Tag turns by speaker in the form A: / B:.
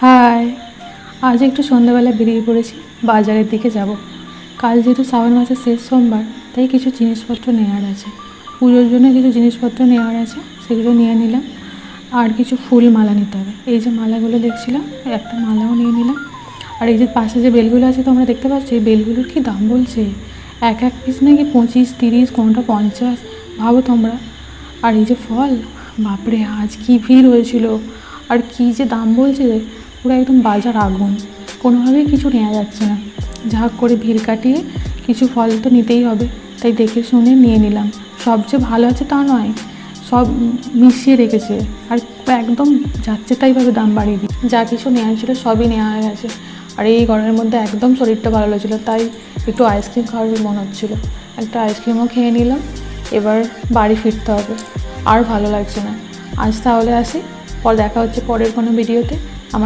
A: High, আজ একটু সন্ধ্যাবেলা বেরিয়ে পড়েছি, বাজারের দিকে যাব। কাল যেহেতু শ্রাবণ মাসের শেষ সোমবার, তাই কিছু জিনিসপত্র নেওয়ার আছে। পুজোর জন্য কিছু জিনিসপত্র নেওয়ার আছে, সেগুলো নিয়ে নিলাম। আর কিছু ফুল মালা নিতে হবে। এই যে মালাগুলো দেখছিলাম, একটা মালাও নিয়ে নিলাম। আর এই যে পাশে যে বেলগুলো আছে তোমরা দেখতে পাচ্ছ, এই বেলগুলোর কি দাম বলছে, এক এক পিস নাকি 25-30, কোনটা 50, ভাবো তোমরা। আর এই যে ফল, বাপরে আজ কি ভিড় হয়েছিল, আর কি যে দাম বলছে, পুরো একদম বাজার আগুন। কোনোভাবেই কিছু নেওয়া যাচ্ছে না। যা করে ভিড় কাটিয়ে কিছু ফল তো নিতেই হবে, তাই দেখে শুনে নিয়ে নিলাম। সবচেয়ে ভালো আছে তা নয়, সব মিশিয়ে রেখেছে, আর একদম যাচ্ছে তাইভাবে দাম বাড়িয়ে দিই। যা কিছু নেওয়া ছিল সবই নেওয়া হয়ে গেছে। আর এই গরমের মধ্যে একদম শরীরটা ভালো লাগছিল, তাই একটু আইসক্রিম খাওয়ার মনে হচ্ছিলো। একটা আইসক্রিমও খেয়ে নিলাম। এবার বাড়ি ফিরতে হবে, আর ভালো লাগছে না। আজ তাহলে আসি, পর দেখা হচ্ছে পরের কোনো ভিডিওতে।